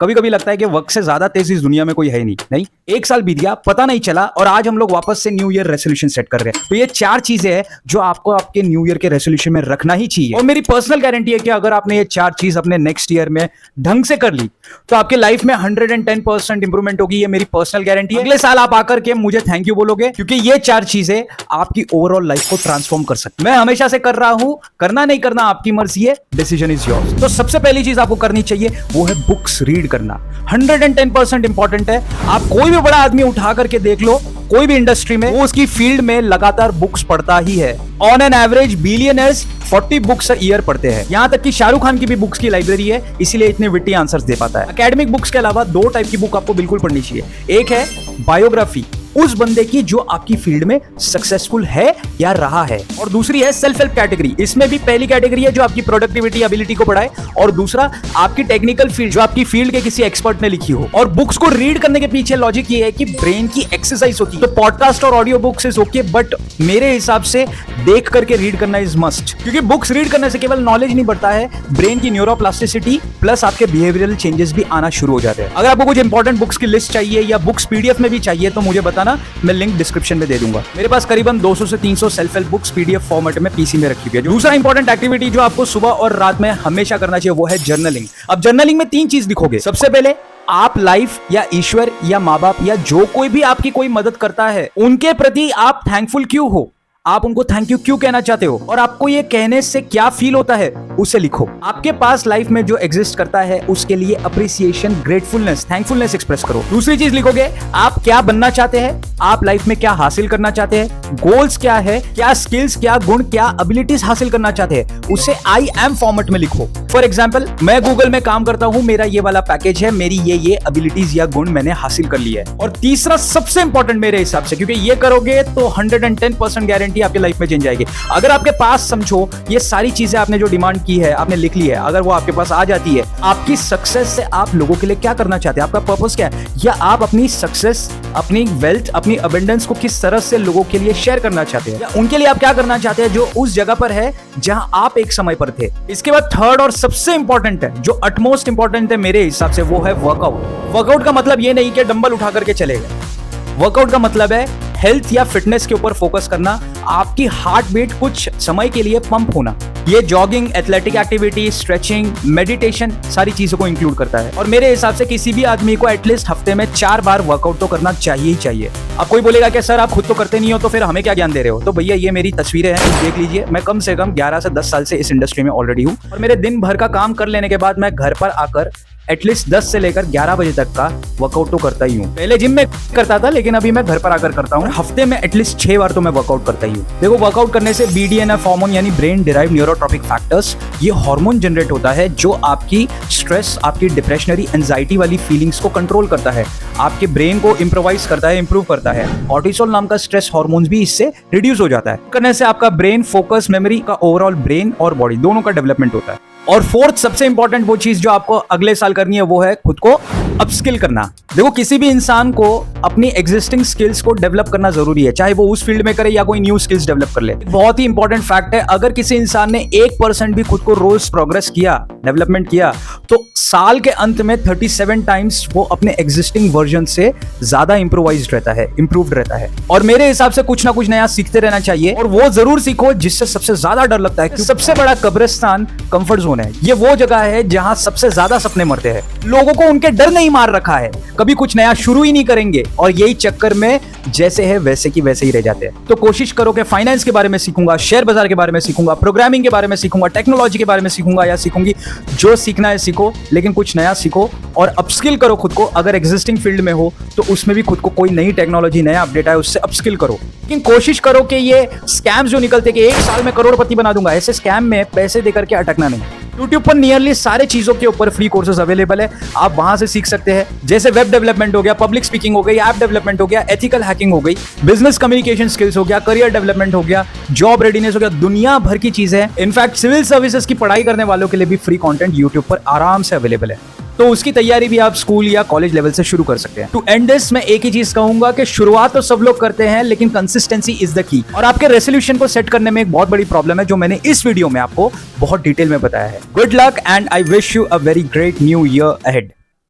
कभी कभी लगता है कि वक्त से ज्यादा तेज इस दुनिया में कोई है नहीं। एक साल बीत गया, पता नहीं चला, और आज हम लोग वापस से न्यू ईयर रेजोल्यूशन सेट कर रहे हैं। तो ये 4 चीजें हैं जो आपको आपके न्यू ईयर के रेजोल्यूशन में रखना ही चाहिए। और मेरी पर्सनल गारंटी है कि अगर आपने ये 4 चीज अपने नेक्स्ट ईयर में ढंग से कर ली तो आपके लाइफ में 110% इंप्रूवमेंट होगी। ये मेरी पर्सनल गारंटी है। अगले साल आप आकर के मुझे थैंक यू बोलोगे, क्योंकि ये 4 चीजें आपकी ओवरऑल लाइफ को ट्रांसफॉर्म कर सकती है। मैं हमेशा से कर रहा हूं, करना नहीं करना आपकी मर्जी है, डिसीजन इज योर्स। तो सबसे पहली चीज आपको करनी चाहिए वो है बुक्स रीड करना। 110% इंपॉर्टेंट है। आप कोई भी बड़ा आदमी उठा करके देख लो, कोई भी इंडस्ट्री में, वो उसकी फील्ड में लगातार बुक्स पढ़ता ही है। On an average billionaires 40 books year पढ़ते हैं। यहां तक कि शाहरुख खान की भी बुक्स की लाइब्रेरी है, इसीलिए इतने विट्टी आंसर्स दे पाता है। एकेडमिक बुक्स के अलावा 2 टाइप की बुक आपको बिल्कुल पढ़नी चाहिए। एक है बायोग्राफी उस बंदे की जो आपकी फील्ड में सक्सेसफुल है या रहा है, और दूसरी है सेल्फ हेल्प कैटेगरी। इसमें भी पहली कैटेगरी है जो आपकी प्रोडक्टिविटी एबिलिटी को बढ़ाए, और दूसरा आपकी टेक्निकल फील्ड जो आपकी फील्ड के किसी एक्सपर्ट ने लिखी हो। और बुक्स को रीड करने के पीछे लॉजिक ये है कि ब्रेन की एक्सरसाइज होती है। तो पॉडकास्ट और audio books is okay, but मेरे हिसाब से देख करके रीड करना इज मस्ट, क्योंकि बुक्स रीड करने से केवल नॉलेज नहीं बढ़ता है, ब्रेन की न्यूरोप्लास्टिसिटी प्लस आपके बिहेवियरल चेंजेस भी आना शुरू हो जाते हैं। अगर आपको कुछ इंपॉर्टेंट बुक्स की लिस्ट चाहिए या बुक्स पीडीएफ में भी चाहिए तो मुझे बताना, मैं लिंक डिस्क्रिप्शन में दे दूंगा। मेरे पास करीबन 200 से 300 self help books PDF format में पीसी में रखी हुई है। दूसरा इंपॉर्टेंट एक्टिविटी जो आपको सुबह और रात में हमेशा करना चाहिए वो है जर्नलिंग। अब जर्नलिंग में 3 चीज लिखोगे। सबसे पहले आप लाइफ या ईश्वर या माँ बाप या जो कोई भी आपकी कोई मदद करता है उनके प्रति आप थैंकफुल क्यों हो, आप उनको थैंक यू क्यों कहना चाहते हो, और आपको ये कहने से क्या फील होता है उसे लिखो। आपके पास लाइफ में जो एग्जिस्ट करता है उसके लिए अप्रिसिएशन, ग्रेटफुलनेस, थैंकफुलनेस एक्सप्रेस करो। दूसरी चीज लिखोगे, आप क्या बनना चाहते हैं, आप लाइफ में क्या हासिल करना चाहते हैं, गोल्स क्या है, क्या स्किल्स, क्या गुण, क्या एबिलिटीज हासिल करना चाहते हैं, उसे आई एम फॉर्मेट में लिखो। फॉर एग्जाम्पल, मैं गूगल में काम करता हूं, मेरा ये वाला पैकेज है, मेरी ये एबिलिटीज या गुण मैंने हासिल कर लिया है। और तीसरा सबसे इंपॉर्टेंट मेरे हिसाब से, क्योंकि ये करोगे तो 110% गारंटी आपकी लाइफ में चेंज आएगी। अगर आपके पास समझो ये सारी चीजें आपने जो डिमांड की है, आपने लिख ली है, अगर वो आपके पास आ जाती है, आपकी सक्सेस से आप लोगों के लिए क्या करना चाहते हैं, आपका पर्पस क्या है, या आप अपनी सक्सेस, अपनी वेल्थ, अपनी अबंडेंस को किस तरह से लोगों के लिए शेयर करना चाहते हैं, या उनके लिए आप क्या करना चाहते हैं जो उस जगह पर है जहां आप एक समय पर थे। इसके बाद थर्ड और सबसे इंपॉर्टेंट है, जो अटमोस्ट इंपॉर्टेंट है मेरे हिसाब से, वो है वर्कआउट। वर्कआउट का मतलब ये नहीं कि डंबल उठा करके चले गए। वर्कआउट का मतलब है हेल्थ या फिटनेस के ऊपर फोकस करना, आपकी हार्ट बीट कुछ समय के लिए पंप होना। ये jogging, athletic activity, stretching, meditation सारी चीजों को इंक्लूड करता है। और मेरे हिसाब से किसी भी आदमी को एटलीस्ट हफ्ते में 4 बार वर्कआउट तो करना चाहिए ही चाहिए। अब कोई बोलेगा कि सर आप खुद तो करते नहीं हो तो फिर हमें क्या ज्ञान दे रहे हो, तो भैया ये मेरी तस्वीरें हैं, देख लीजिए। मैं कम से कम 11 से 10 साल से इस इंडस्ट्री में ऑलरेडी हूँ, और मेरे दिन भर का काम कर लेने के बाद मैं घर पर आकर एटलीस्ट 10 से लेकर 11 बजे तक का वर्कआउट तो करता ही हूँ। पहले जिम में करता था, लेकिन अभी मैं घर पर आकर करता हूँ। हफ्ते में एटलीस्ट 6 बार तो मैं वर्कआउट करता ही हूँ। देखो, वर्कआउट करने से BDNF हार्मोन यानी ब्रेन डिराइव्ड न्यूरोट्रॉपिक फैक्टर्स, ये हार्मोन जनरेट होता है जो आपकी स्ट्रेस, आपकी डिप्रेशनरी, एंजाइटी वाली फीलिंग्स को कंट्रोल करता है, आपके ब्रेन को इंप्रोवाइज करता है, इंप्रूव करता है। कॉर्टिसोल नाम का स्ट्रेस हार्मोन भी इससे रिड्यूस हो जाता है। करने से आपका ब्रेन फोकस, मेमोरी का, ओवरऑल ब्रेन और बॉडी दोनों का डेवलपमेंट होता है। और फोर्थ सबसे इंपॉर्टेंट वो चीज जो आपको अगले साल करनी है वो है खुद को अपस्किल करना। देखो, किसी भी इंसान को अपनी एग्जिस्टिंग स्किल्स को डेवलप करना जरूरी है, चाहे वो उस फील्ड में करे या कोई न्यू स्किल्स डेवलप कर ले। बहुत ही इंपॉर्टेंट फैक्ट है, अगर किसी इंसान ने 1% भी खुद को रोज प्रोग्रेस किया, डेवलपमेंट किया, तो साल के अंत में 37 टाइम्स वो अपने एग्जिस्टिंग वर्जन से ज्यादा इंप्रोवाइज्ड रहता है, इंप्रूव्ड रहता है। और मेरे हिसाब से कुछ ना कुछ नया सीखते रहना चाहिए, और वो जरूर सीखो जिससे सबसे ज्यादा डर लगता है। सबसे बड़ा कब्रिस्तान कंफर्ट जोन है। ये वो जगह है जहां सबसे ज्यादा सपने मरते हैं। लोगों को उनके डर नहीं मार रखा है, कभी कुछ नया शुरू ही नहीं करेंगे, और यही चक्कर में जैसे है वैसे की वैसे ही रह जाते हैं। तो कोशिश करो कि फाइनेंस के बारे में सीखूंगा, शेयर बाजार के बारे में सीखूंगा, प्रोग्रामिंग के बारे में सीखूंगा, टेक्नोलॉजी के बारे में सीखूंगा या सीखूंगी, जो सीखना है सीखो, लेकिन कुछ नया सीखो और अपस्किल करो खुद को। अगर एग्जिस्टिंग फील्ड में हो तो उसमें भी खुद को कोई नई टेक्नोलॉजी, नया अपडेट आए उससे अपस्किल करो। लेकिन कोशिश करो कि ये स्कैम्स जो निकलते कि 1 साल में करोड़पति बना दूंगा, ऐसे स्कैम में पैसे देकर के अटकना नहीं। YouTube पर नियरली सारे चीजों के ऊपर फ्री कोर्सेज अवेलेबल है, आप वहां से सीख सकते हैं। जैसे वेब डेवलपमेंट हो गया, पब्लिक स्पीकिंग हो गई, ऐप डेवलपमेंट हो गया, एथिकल हैकिंग हो गई, बिजनेस कम्युनिकेशन स्किल्स हो गया, करियर डेवलपमेंट हो गया, जॉब रेडीनेस हो गया, दुनिया भर की चीजें हैं। इनफैक्ट सिविल सर्विसेज की पढ़ाई करने वालों के लिए भी फ्री कंटेंट YouTube पर आराम से अवेलेबल है। तो उसकी तैयारी भी आप स्कूल या कॉलेज लेवल से शुरू कर सकते हैं। टू एंड दिस, मैं एक ही चीज कहूंगा कि शुरुआत तो सब लोग करते हैं, लेकिन कंसिस्टेंसी इज द की। और आपके रेजोल्यूशन को सेट करने में एक बहुत बड़ी प्रॉब्लम है, जो मैंने इस वीडियो में आपको बहुत डिटेल में बताया है। Good luck and I wish you a very great new year ahead.